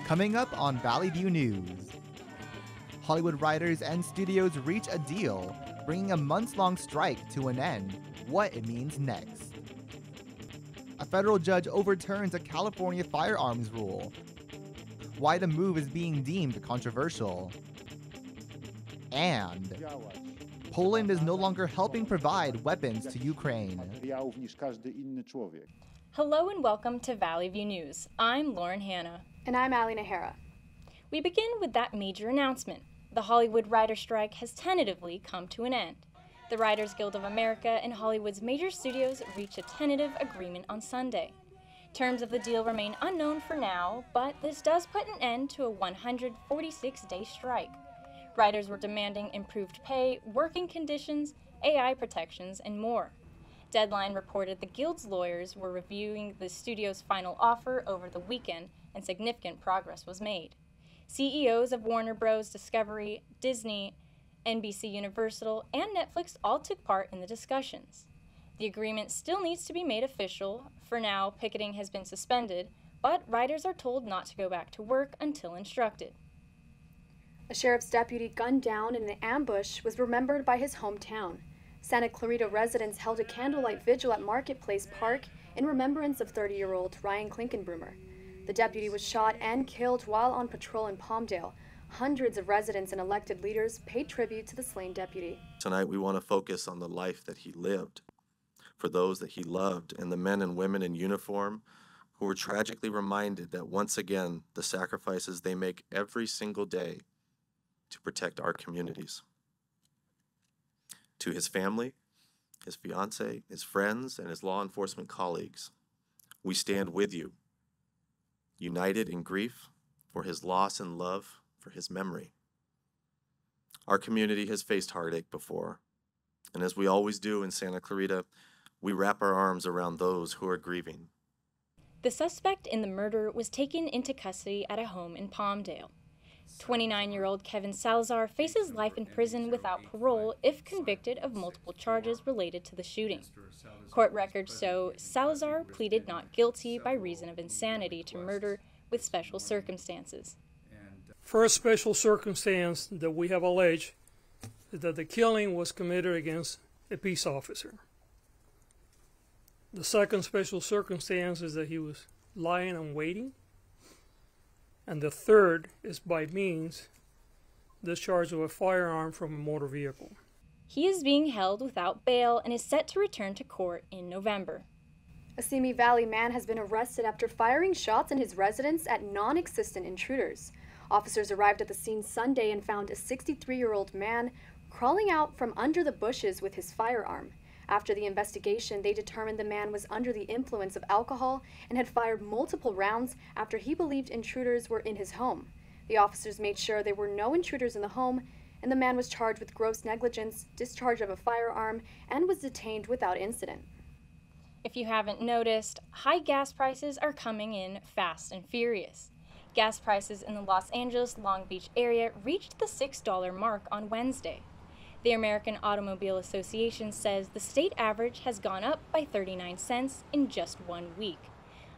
Coming up on Valley View News, Hollywood writers and studios reach a deal, bringing a months-long strike to an end. What it means next. A federal judge overturns a California firearms rule. Why the move is being deemed controversial. And Poland is no longer helping provide weapons to Ukraine. Hello and welcome to Valley View News. I'm Lauren Hanna. And I'm Allie Nahara. We begin with that major announcement. The Hollywood writer strike has tentatively come to an end. The Writers Guild of America and Hollywood's major studios reached a tentative agreement on Sunday. Terms of the deal remain unknown for now, but this does put an end to a 146-day strike. Writers were demanding improved pay, working conditions, AI protections, and more. Deadline reported the Guild's lawyers were reviewing the studio's final offer over the weekend, and significant progress was made. CEOs of Warner Bros., Discovery, Disney, NBC Universal, and Netflix all took part in the discussions. The agreement still needs to be made official. For now, picketing has been suspended, but writers are told not to go back to work until instructed. A sheriff's deputy gunned down in an ambush was remembered by his hometown. Santa Clarita residents held a candlelight vigil at Marketplace Park in remembrance of 30-year-old Ryan Klinkenbrummer. The deputy was shot and killed while on patrol in Palmdale. Hundreds of residents and elected leaders paid tribute to the slain deputy. Tonight we want to focus on the life that he lived, for those that he loved, and the men and women in uniform who were tragically reminded that once again the sacrifices they make every single day to protect our communities. To his family, his fiance, his friends, and his law enforcement colleagues, we stand with you, united in grief for his loss and love for his memory. Our community has faced heartache before, and as we always do in Santa Clarita, we wrap our arms around those who are grieving. The suspect in the murder was taken into custody at a home in Palmdale. 29-year-old Kevin Salazar faces life in prison without parole if convicted of multiple charges related to the shooting. Court records show Salazar pleaded not guilty by reason of insanity to murder with special circumstances. First special circumstance that we have alleged is that the killing was committed against a peace officer. The second special circumstance is that he was lying and waiting. And the third is by means discharge of a firearm from a motor vehicle. He is being held without bail and is set to return to court in November. A Simi Valley man has been arrested after firing shots in his residence at non-existent intruders. Officers arrived at the scene Sunday and found a 63-year-old man crawling out from under the bushes with his firearm. After the investigation, they determined the man was under the influence of alcohol and had fired multiple rounds after he believed intruders were in his home. The officers made sure there were no intruders in the home, and the man was charged with gross negligence, discharge of a firearm, and was detained without incident. If you haven't noticed, high gas prices are coming in fast and furious. Gas prices in the Los Angeles, Long Beach area reached the $6 mark on Wednesday. The American Automobile Association says the state average has gone up by 39 cents in just 1 week.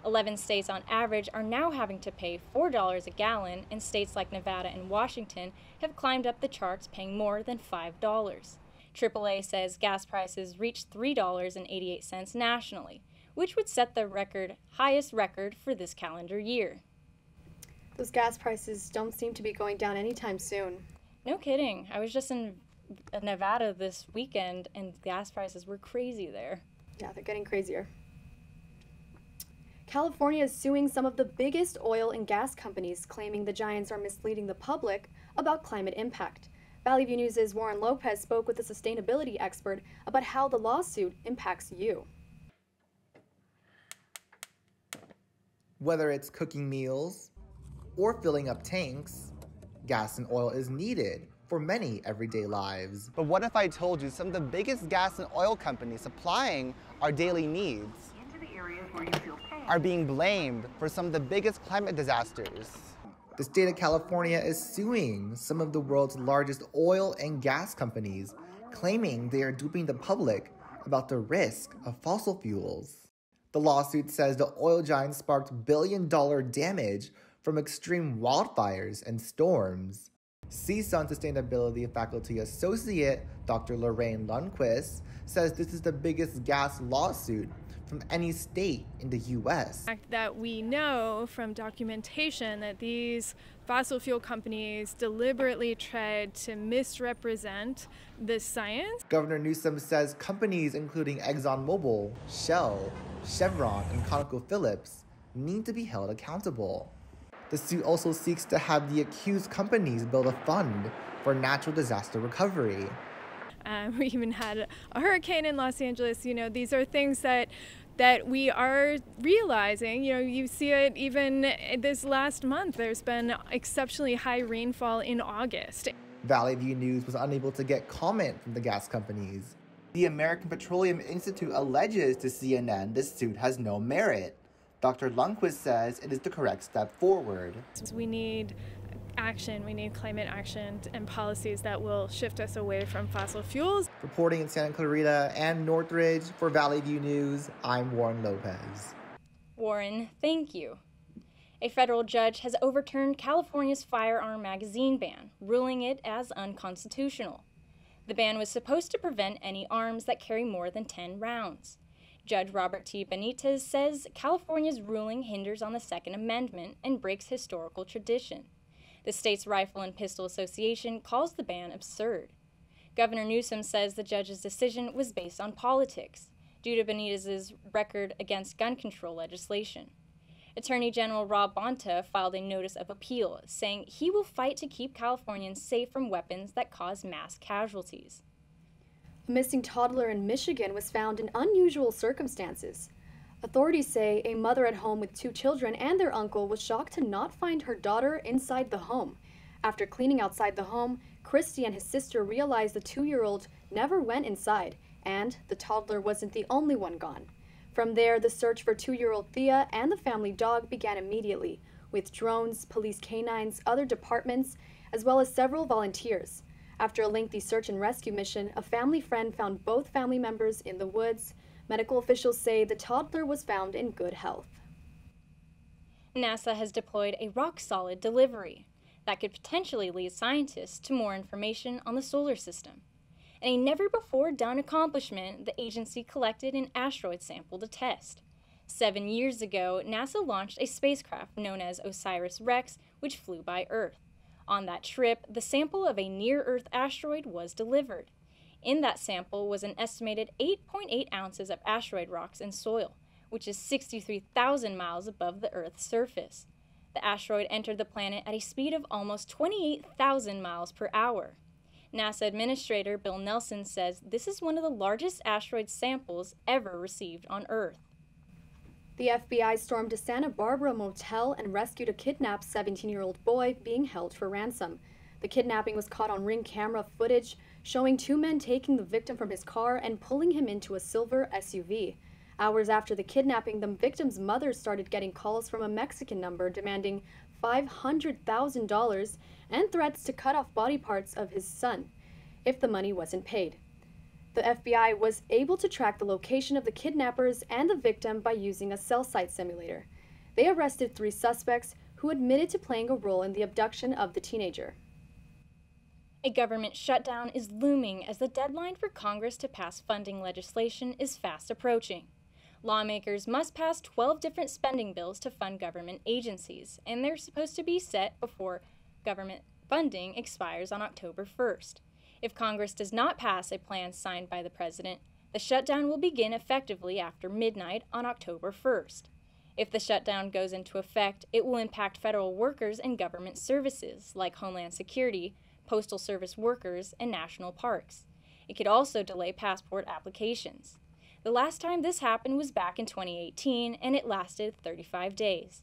11 states on average are now having to pay $4 a gallon, and states like Nevada and Washington have climbed up the charts paying more than $5. AAA says gas prices reached $3.88 nationally, which would set the highest record for this calendar year. Those gas prices don't seem to be going down anytime soon. No kidding. I was just in Nevada this weekend and gas prices were crazy there. Yeah, they're getting crazier. California is suing some of the biggest oil and gas companies, claiming the giants are misleading the public about climate impact. Valley View News' Warren Lopez spoke with a sustainability expert about how the lawsuit impacts you. Whether it's cooking meals or filling up tanks, gas and oil is needed for many everyday lives. But what if I told you some of the biggest gas and oil companies supplying our daily needs are being blamed for some of the biggest climate disasters? The state of California is suing some of the world's largest oil and gas companies, claiming they are duping the public about the risk of fossil fuels. The lawsuit says the oil giant sparked billion-dollar damage from extreme wildfires and storms. CSUN Sustainability Faculty Associate Dr. Lorraine Lundquist says this is the biggest gas lawsuit from any state in the U.S. That we know from documentation that these fossil fuel companies deliberately tried to misrepresent the science. Governor Newsom says companies including ExxonMobil, Shell, Chevron, and ConocoPhillips need to be held accountable. The suit also seeks to have the accused companies build a fund for natural disaster recovery. We even had a hurricane in Los Angeles. You know, these are things that we are realizing. You know, you see it even this last month. There's been exceptionally high rainfall in August. Valley View News was unable to get comment from the gas companies. The American Petroleum Institute alleges to CNN this suit has no merit. Dr. Lundquist says it is the correct step forward. We need action. We need climate action and policies that will shift us away from fossil fuels. Reporting in Santa Clarita and Northridge for Valley View News, I'm Warren Lopez. Warren, thank you. A federal judge has overturned California's firearm magazine ban, ruling it as unconstitutional. The ban was supposed to prevent any arms that carry more than 10 rounds. Judge Robert T. Benitez says California's ruling hinders on the Second Amendment and breaks historical tradition. The state's Rifle and Pistol Association calls the ban absurd. Governor Newsom says the judge's decision was based on politics, due to Benitez's record against gun control legislation. Attorney General Rob Bonta filed a notice of appeal, saying he will fight to keep Californians safe from weapons that cause mass casualties. A missing toddler in Michigan was found in unusual circumstances. Authorities say a mother at home with 2 children and their uncle was shocked to not find her daughter inside the home. After cleaning outside the home, Christy and his sister realized the 2-year-old never went inside, and the toddler wasn't the only one gone. From there, the search for 2-year-old Thea and the family dog began immediately, with drones, police canines, other departments, as well as several volunteers. After a lengthy search and rescue mission, a family friend found both family members in the woods. Medical officials say the toddler was found in good health. NASA has deployed a rock-solid delivery that could potentially lead scientists to more information on the solar system. In a never-before-done accomplishment, the agency collected an asteroid sample to test. 7 years ago, NASA launched a spacecraft known as OSIRIS-REx, which flew by Earth. On that trip, the sample of a near-Earth asteroid was delivered. In that sample was an estimated 8.8 ounces of asteroid rocks and soil, which is 63,000 miles above the Earth's surface. The asteroid entered the planet at a speed of almost 28,000 miles per hour. NASA Administrator Bill Nelson says this is one of the largest asteroid samples ever received on Earth. The FBI stormed a Santa Barbara motel and rescued a kidnapped 17-year-old boy being held for ransom. The kidnapping was caught on Ring camera footage, showing 2 men taking the victim from his car and pulling him into a silver SUV. Hours after the kidnapping, the victim's mother started getting calls from a Mexican number demanding $500,000 and threats to cut off body parts of his son if the money wasn't paid. The FBI was able to track the location of the kidnappers and the victim by using a cell site simulator. They arrested 3 suspects who admitted to playing a role in the abduction of the teenager. A government shutdown is looming as the deadline for Congress to pass funding legislation is fast approaching. Lawmakers must pass 12 different spending bills to fund government agencies, and they're supposed to be set before government funding expires on October 1st. If Congress does not pass a plan signed by the President, the shutdown will begin effectively after midnight on October 1st. If the shutdown goes into effect, it will impact federal workers and government services like Homeland Security, Postal Service workers, and national parks. It could also delay passport applications. The last time this happened was back in 2018, and it lasted 35 days.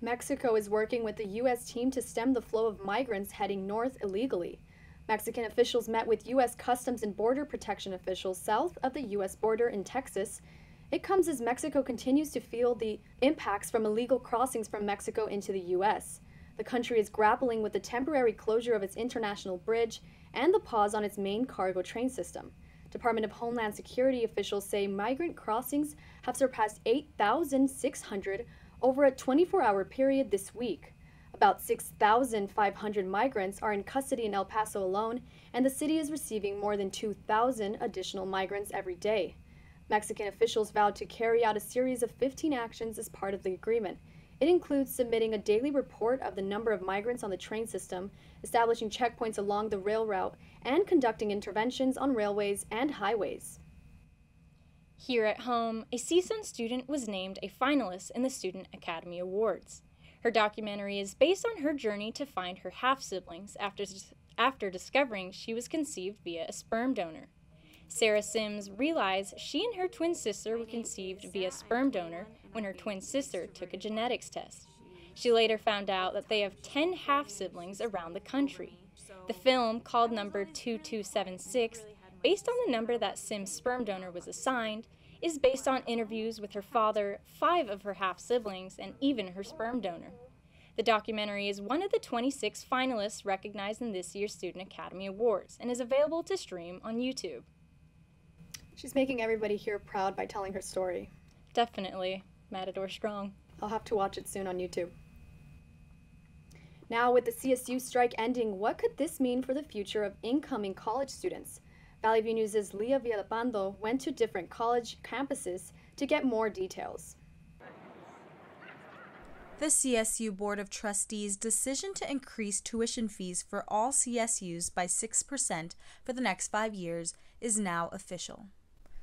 Mexico is working with the U.S. team to stem the flow of migrants heading north illegally. Mexican officials met with U.S. Customs and Border Protection officials south of the U.S. border in Texas. It comes as Mexico continues to feel the impacts from illegal crossings from Mexico into the U.S. The country is grappling with the temporary closure of its international bridge and the pause on its main cargo train system. Department of Homeland Security officials say migrant crossings have surpassed 8,600 over a 24-hour period this week. About 6,500 migrants are in custody in El Paso alone, and the city is receiving more than 2,000 additional migrants every day. Mexican officials vowed to carry out a series of 15 actions as part of the agreement. It includes submitting a daily report of the number of migrants on the train system, establishing checkpoints along the rail route, and conducting interventions on railways and highways. Here at home, a CSUN student was named a finalist in the Student Academy Awards. Her documentary is based on her journey to find her half-siblings after discovering she was conceived via a sperm donor. Sarah Sims realized she and her twin sister were conceived via sperm donor when her twin sister took a genetics test. She later found out that they have 10 half-siblings around the country. The film, called number 2276, based on the number that Sims' sperm donor was assigned, is based on interviews with her father, 5 of her half-siblings, and even her sperm donor. The documentary is one of the 26 finalists recognized in this year's Student Academy Awards and is available to stream on YouTube. She's making everybody here proud by telling her story. Definitely. Matador strong. I'll have to watch it soon on YouTube. Now, with the CSU strike ending, what could this mean for the future of incoming college students? Valley View News' Leah Villalpando went to different college campuses to get more details. The CSU Board of Trustees' decision to increase tuition fees for all CSUs by 6% for the next 5 years is now official.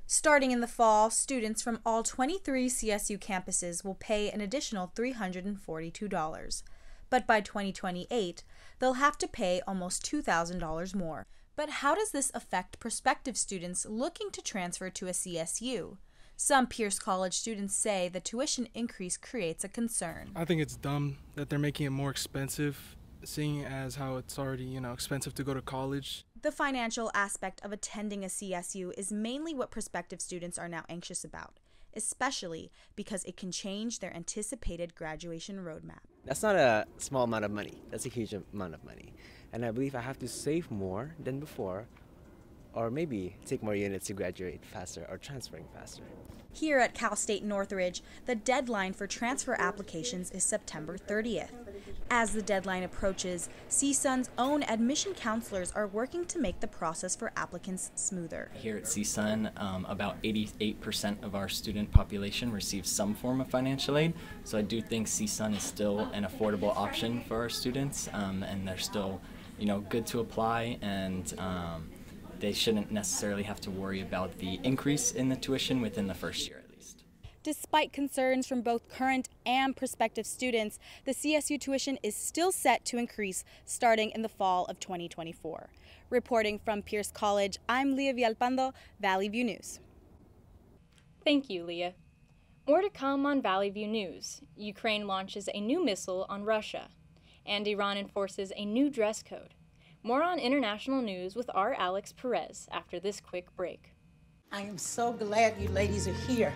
Starting in the fall, students from all 23 CSU campuses will pay an additional $342. But by 2028, they'll have to pay almost $2,000 more. But how does this affect prospective students looking to transfer to a CSU? Some Pierce College students say the tuition increase creates a concern. I think it's dumb that they're making it more expensive, seeing as how it's already, expensive to go to college. The financial aspect of attending a CSU is mainly what prospective students are now anxious about, especially because it can change their anticipated graduation roadmap. That's not a small amount of money. That's a huge amount of money. And I believe I have to save more than before, or maybe take more units to graduate faster or transferring faster. Here at Cal State Northridge, the deadline for transfer applications is September 30th. As the deadline approaches, CSUN's own admission counselors are working to make the process for applicants smoother. Here at CSUN, about 88% of our student population receives some form of financial aid, so I do think CSUN is still an affordable option for our students, and they're still, good to apply, and they shouldn't necessarily have to worry about the increase in the tuition within the first year at least. Despite concerns from both current and prospective students, the CSU tuition is still set to increase starting in the fall of 2024. Reporting from Pierce College, I'm Leah Villalpando, Valley View News. Thank you, Leah. More to come on Valley View News. Ukraine launches a new missile on Russia, and Iran enforces a new dress code. More on international news with our Alex Perez after this quick break. I am so glad you ladies are here.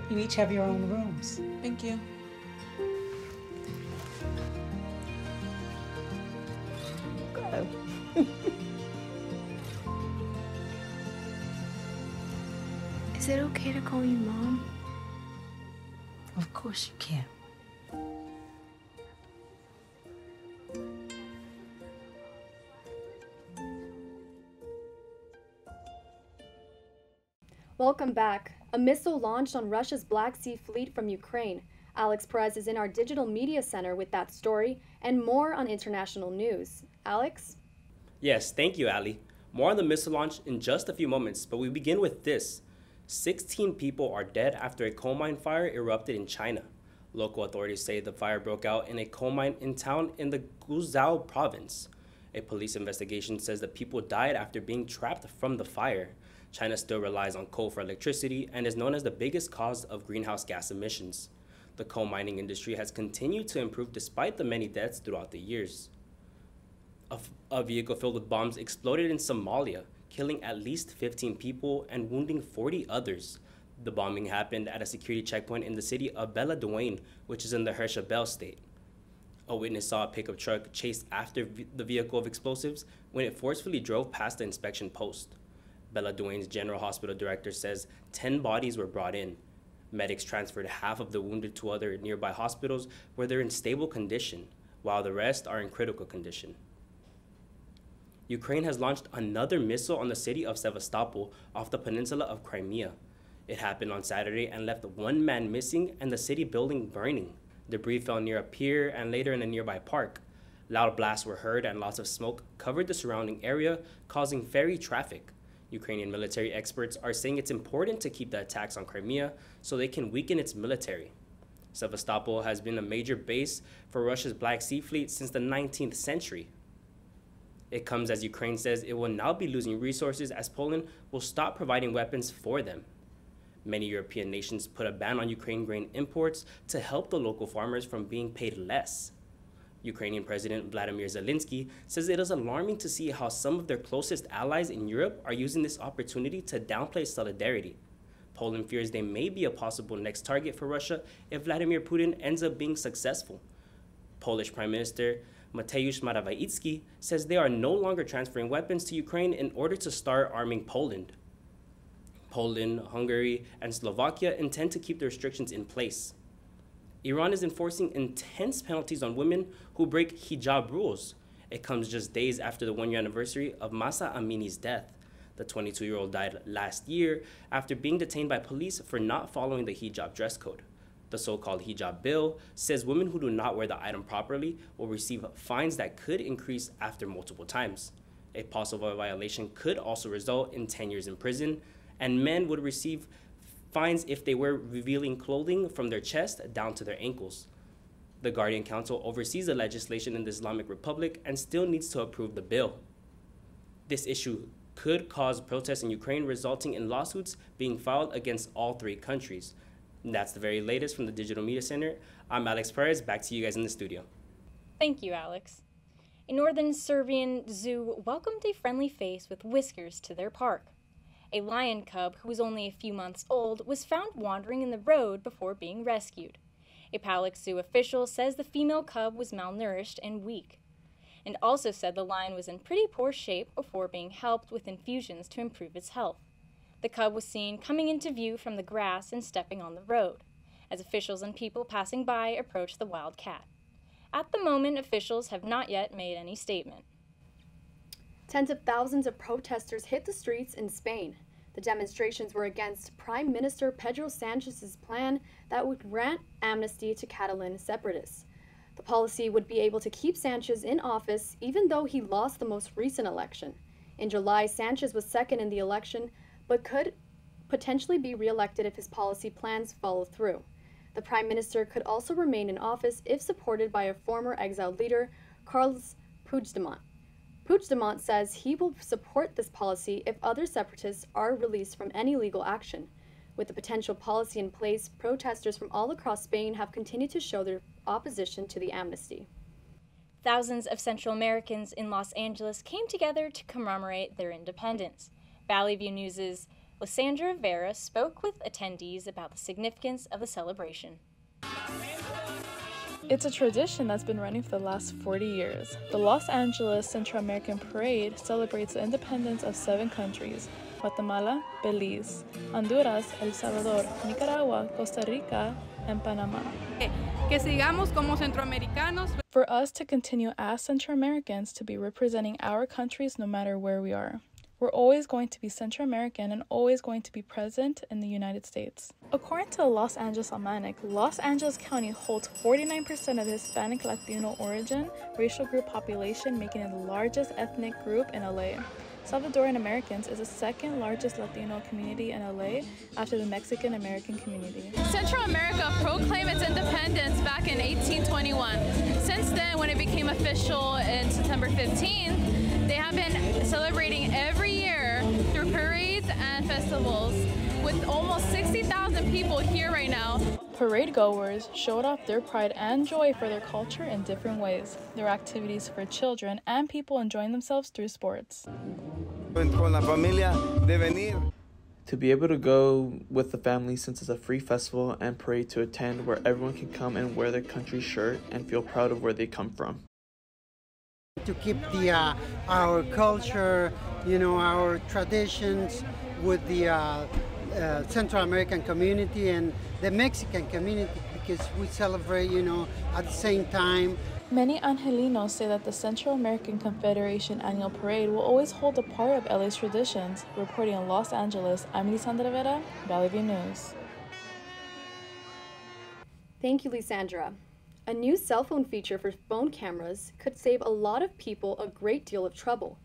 You each have your own rooms. Thank you. Go. Is it okay to call you Mom? Of course you can. Welcome back. A missile launched on Russia's Black Sea Fleet from Ukraine. Alex Perez is in our digital media center with that story and more on international news. Alex? Yes, thank you, Ali. More on the missile launch in just a few moments, but we begin with this. 16 people are dead after a coal mine fire erupted in China. Local authorities say the fire broke out in a coal mine in town in the Guizhou province. A police investigation says that people died after being trapped from the fire. China still relies on coal for electricity and is known as the biggest cause of greenhouse gas emissions. The coal mining industry has continued to improve despite the many deaths throughout the years. A vehicle filled with bombs exploded in Somalia, killing at least 15 people and wounding 40 others. The bombing happened at a security checkpoint in the city of Beledweyne, which is in the Hirshabelle state. A witness saw a pickup truck chase after the vehicle of explosives when it forcefully drove past the inspection post. Bella Duane's General Hospital Director says 10 bodies were brought in. Medics transferred half of the wounded to other nearby hospitals where they're in stable condition, while the rest are in critical condition. Ukraine has launched another missile on the city of Sevastopol off the peninsula of Crimea. It happened on Saturday and left one man missing and the city building burning. Debris fell near a pier and later in a nearby park. Loud blasts were heard and lots of smoke covered the surrounding area, causing ferry traffic. Ukrainian military experts are saying it's important to keep the attacks on Crimea so they can weaken its military. Sevastopol has been a major base for Russia's Black Sea Fleet since the 19th century. It comes as Ukraine says it will now be losing resources as Poland will stop providing weapons for them. Many European nations put a ban on Ukraine grain imports to help the local farmers from being paid less. Ukrainian President Vladimir Zelensky says it is alarming to see how some of their closest allies in Europe are using this opportunity to downplay solidarity. Poland fears they may be a possible next target for Russia if Vladimir Putin ends up being successful. Polish Prime Minister Mateusz Morawiecki says they are no longer transferring weapons to Ukraine in order to start arming Poland. Poland, Hungary, and Slovakia intend to keep the restrictions in place. Iran is enforcing intense penalties on women who break hijab rules. It comes just days after the one-year anniversary of Mahsa Amini's death. The 22-year-old died last year after being detained by police for not following the hijab dress code. The so-called hijab bill says women who do not wear the item properly will receive fines that could increase after multiple times. A possible violation could also result in 10 years in prison, and men would receive fines if they wear revealing clothing from their chest down to their ankles. The Guardian Council oversees the legislation in the Islamic Republic and still needs to approve the bill. This issue could cause protests in Ukraine, resulting in lawsuits being filed against all three countries. And that's the very latest from the Digital Media Center. I'm Alex Perez, back to you guys in the studio. Thank you, Alex. A northern Serbian zoo welcomed a friendly face with whiskers to their park. A lion cub who was only a few months old was found wandering in the road before being rescued. A Palax Zoo official says the female cub was malnourished and weak, and also said the lion was in pretty poor shape before being helped with infusions to improve its health. The cub was seen coming into view from the grass and stepping on the road, as officials and people passing by approached the wild cat. At the moment, officials have not yet made any statement. Tens of thousands of protesters hit the streets in Spain. The demonstrations were against Prime Minister Pedro Sanchez's plan that would grant amnesty to Catalan separatists. The policy would be able to keep Sanchez in office even though he lost the most recent election. In July, Sanchez was second in the election, but could potentially be re-elected if his policy plans follow through. The Prime Minister could also remain in office if supported by a former exiled leader, Carles Puigdemont. Puigdemont says he will support this policy if other separatists are released from any legal action. With the potential policy in place, protesters from all across Spain have continued to show their opposition to the amnesty. Thousands of Central Americans in Los Angeles came together to commemorate their independence. Valley View News' Lysandra Vera spoke with attendees about the significance of the celebration. It's a tradition that's been running for the last 40 years. The Los Angeles Central American Parade celebrates the independence of 7 countries: Guatemala, Belize, Honduras, El Salvador, Nicaragua, Costa Rica, and Panama. Que sigamos como centroamericanos. For us to continue as Central Americans to be representing our countries no matter where we are. We're always going to be Central American and always going to be present in the United States. According to the Los Angeles Almanac, Los Angeles County holds 49% of the Hispanic Latino origin racial group population, making it the largest ethnic group in LA. Salvadoran Americans is the second largest Latino community in LA after the Mexican American community. Central America proclaimed its independence back in 1821. Since then, when it became official in September 15th, they have been celebrating every year through parades and festivals with almost 60,000 people here right now. Parade goers showed off their pride and joy for their culture in different ways. There were activities for children and people enjoying themselves through sports. To be able to go with the family, since it's a free festival and parade to attend where everyone can come and wear their country's shirt and feel proud of where they come from. to keep our culture, our traditions with the Central American community and the Mexican community, because we celebrate, at the same time. Many Angelinos say that the Central American Confederation Annual Parade will always hold a part of LA's traditions. Reporting in Los Angeles, I'm Lisandra Vera, Valley View News. Thank you, Lisandra. A new cell phone feature for phone cameras could save a lot of people a great deal of trouble.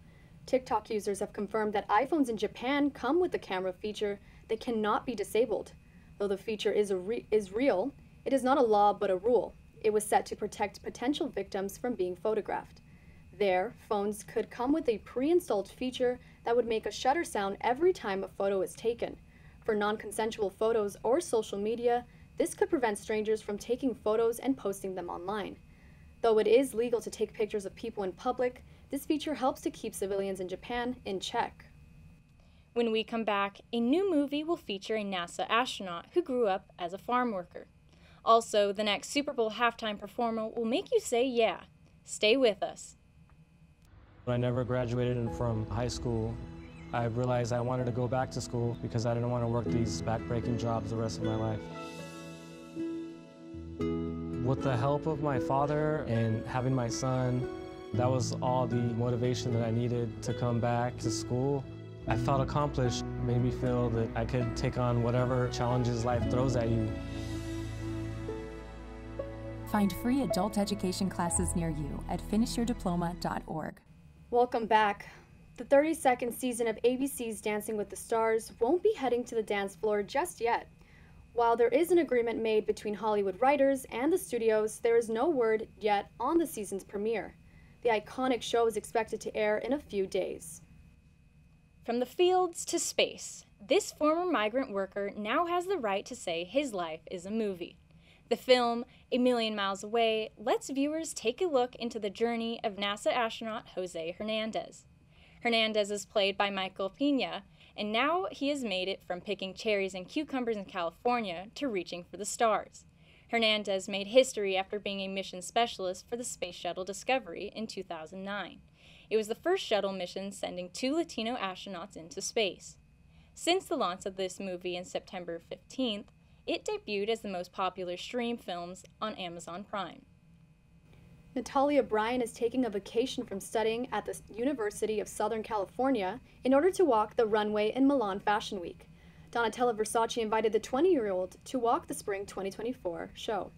TikTok users have confirmed that iPhones in Japan come with the camera feature that cannot be disabled. Though the feature is real, it is not a law but a rule. It was set to protect potential victims from being photographed. There, phones could come with a pre-installed feature that would make a shutter sound every time a photo is taken. For non-consensual photos or social media, this could prevent strangers from taking photos and posting them online. Though it is legal to take pictures of people in public, this feature helps to keep civilians in Japan in check. When we come back, a new movie will feature a NASA astronaut who grew up as a farm worker. Also, the next Super Bowl halftime performer will make you say yeah. Stay with us. When I never graduated from high school, I realized I wanted to go back to school because I didn't want to work these back-breaking jobs the rest of my life. With the help of my father and having my son, that was all the motivation that I needed to come back to school. I felt accomplished, made me feel that I could take on whatever challenges life throws at you. Find free adult education classes near you at finishyourdiploma.org. Welcome back. The 32nd season of ABC's Dancing with the Stars won't be heading to the dance floor just yet. While there is an agreement made between Hollywood writers and the studios, there is no word yet on the season's premiere. The iconic show is expected to air in a few days. From the fields to space, this former migrant worker now has the right to say his life is a movie. The film, A Million Miles Away, lets viewers take a look into the journey of NASA astronaut Jose Hernandez. Hernandez is played by Michael Pena, and now he has made it from picking cherries and cucumbers in California to reaching for the stars. Hernandez made history after being a mission specialist for the Space Shuttle Discovery in 2009. It was the first shuttle mission sending 2 Latino astronauts into space. Since the launch of this movie in September 15th, it debuted as the most popular streamed films on Amazon Prime. Natalia Bryan is taking a vacation from studying at the University of Southern California in order to walk the runway in Milan Fashion Week. Donatella Versace invited the 20-year-old to walk the Spring 2024 show.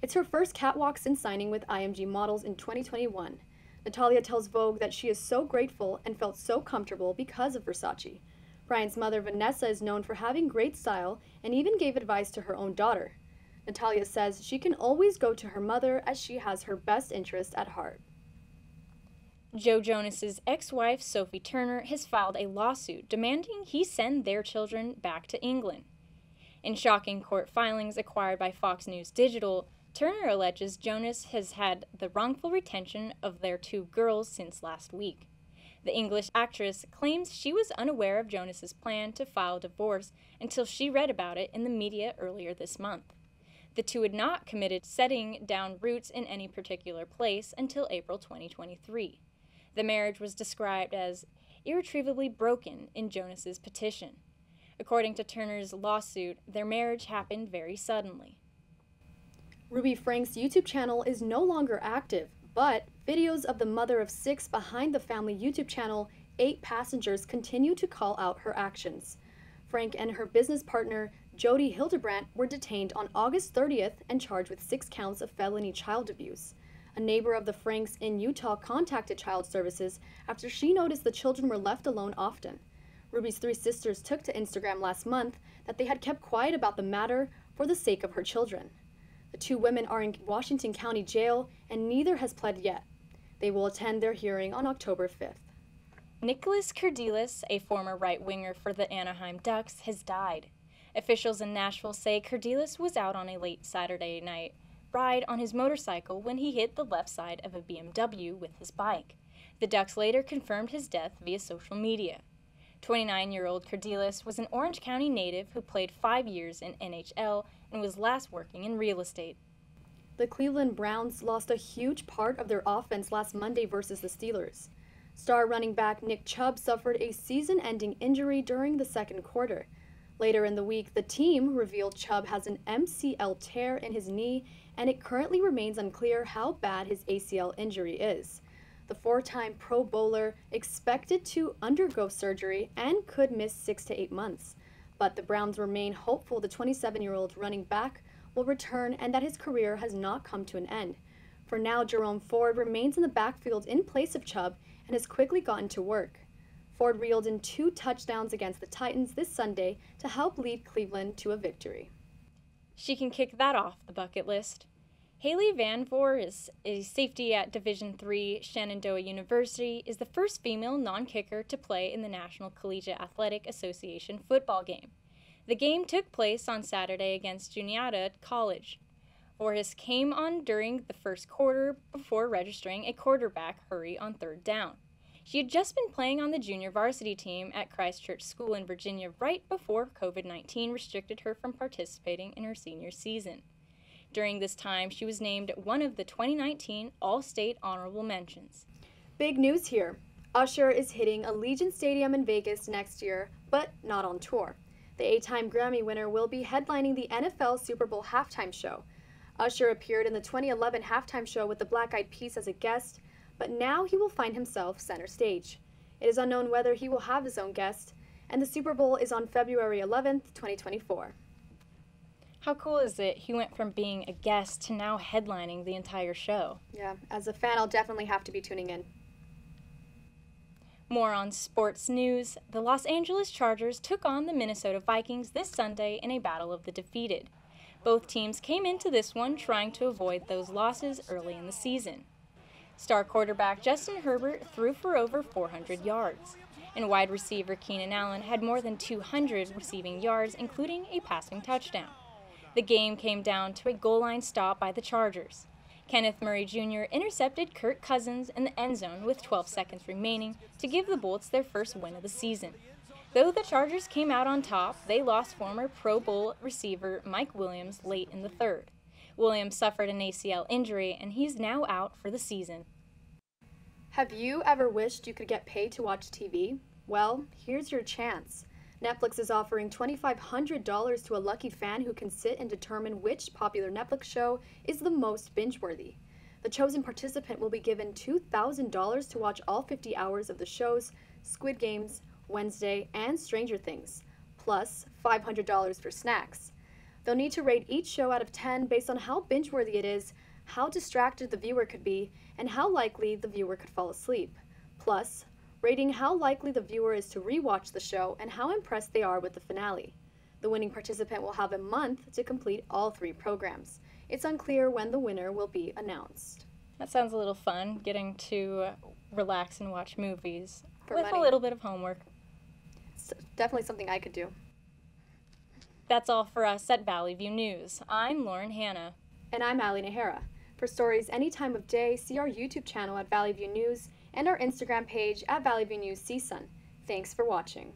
It's her first catwalk since signing with IMG Models in 2021. Natalia tells Vogue that she is so grateful and felt so comfortable because of Versace. Bryan's mother, Vanessa, is known for having great style and even gave advice to her own daughter. Natalia says she can always go to her mother as she has her best interest at heart. Joe Jonas's ex-wife, Sophie Turner, has filed a lawsuit demanding he send their children back to England. In shocking court filings acquired by Fox News Digital, Turner alleges Jonas has had the wrongful retention of their 2 girls since last week. The English actress claims she was unaware of Jonas's plan to file divorce until she read about it in the media earlier this month. The 2 had not committed setting down roots in any particular place until April 2023. The marriage was described as irretrievably broken in Jonas's petition. According to Turner's lawsuit, their marriage happened very suddenly. Ruby Frank's YouTube channel is no longer active, but videos of the mother of 6 behind the family YouTube channel, 8 Passengers, continue to call out her actions. Frank and her business partner, Jody Hildebrandt, were detained on August 30th and charged with 6 counts of felony child abuse. A neighbor of the Franks in Utah contacted Child Services after she noticed the children were left alone often. Ruby's 3 sisters took to Instagram last month that they had kept quiet about the matter for the sake of her children. The 2 women are in Washington County Jail, and neither has pled yet. They will attend their hearing on October 5th. Nicholas Kurdilis, a former right-winger for the Anaheim Ducks, has died. Officials in Nashville say Kurdilis was out on a late Saturday night ride on his motorcycle when he hit the left side of a BMW with his bike. The Ducks later confirmed his death via social media. 29-year-old Kurdilis was an Orange County native who played 5 years in NHL and was last working in real estate. the Cleveland Browns lost a huge part of their offense last Monday versus the Steelers. Star running back Nick Chubb suffered a season-ending injury during the second quarter. Later in the week, the team revealed Chubb has an MCL tear in his knee, and it currently remains unclear how bad his ACL injury is. The four-time Pro Bowler expected to undergo surgery and could miss 6 to 8 months. But the Browns remain hopeful the 27-year-old running back will return and that his career has not come to an end. For now, Jerome Ford remains in the backfield in place of Chubb and has quickly gotten to work. Ford reeled in 2 touchdowns against the Titans this Sunday to help lead Cleveland to a victory. She can kick that off the bucket list. Haley Van Voor is a safety at Division III Shenandoah University, is the first female non-kicker to play in the National Collegiate Athletic Association football game. The game took place on Saturday against Juniata College. Voorhis came on during the first quarter before registering a quarterback hurry on third down. She had just been playing on the junior varsity team at Christ Church School in Virginia right before COVID-19 restricted her from participating in her senior season. During this time, she was named one of the 2019 All-State Honorable Mentions. Big news here. Usher is hitting Allegiant Stadium in Vegas next year, but not on tour. The 8-time Grammy winner will be headlining the NFL Super Bowl halftime show. Usher appeared in the 2011 halftime show with the Black Eyed Peas as a guest, but now he will find himself center stage. It is unknown whether he will have his own guest, and the Super Bowl is on February 11th, 2024. How cool is it he went from being a guest to now headlining the entire show? Yeah, as a fan, I'll definitely have to be tuning in. More on sports news. The Los Angeles Chargers took on the Minnesota Vikings this Sunday in a battle of the defeated. Both teams came into this one trying to avoid those losses early in the season. Star quarterback Justin Herbert threw for over 400 yards, and wide receiver Keenan Allen had more than 200 receiving yards, including a passing touchdown. The game came down to a goal line stop by the Chargers. Kenneth Murray Jr. intercepted Kirk Cousins in the end zone with 12 seconds remaining to give the Bolts their first win of the season. Though the Chargers came out on top, they lost former Pro Bowl receiver Mike Williams late in the third. Williams suffered an ACL injury, and he's now out for the season. Have you ever wished you could get paid to watch TV? Well, here's your chance. Netflix is offering $2,500 to a lucky fan who can sit and determine which popular Netflix show is the most binge-worthy. The chosen participant will be given $2,000 to watch all 50 hours of the shows Squid Games, Wednesday, and Stranger Things, plus $500 for snacks. They'll need to rate each show out of 10 based on how binge-worthy it is, how distracted the viewer could be, and how likely the viewer could fall asleep. Plus, rating how likely the viewer is to rewatch the show and how impressed they are with the finale. The winning participant will have a month to complete all 3 programs. It's unclear when the winner will be announced. That sounds a little fun, getting to relax and watch movies For with money. a little bit of homework. It's definitely something I could do. That's all for us at Valley View News. I'm Lauren Hanna. And I'm Allie Nahara. For stories any time of day, see our YouTube channel at Valley View News and our Instagram page at Valley View News CSUN. Thanks for watching.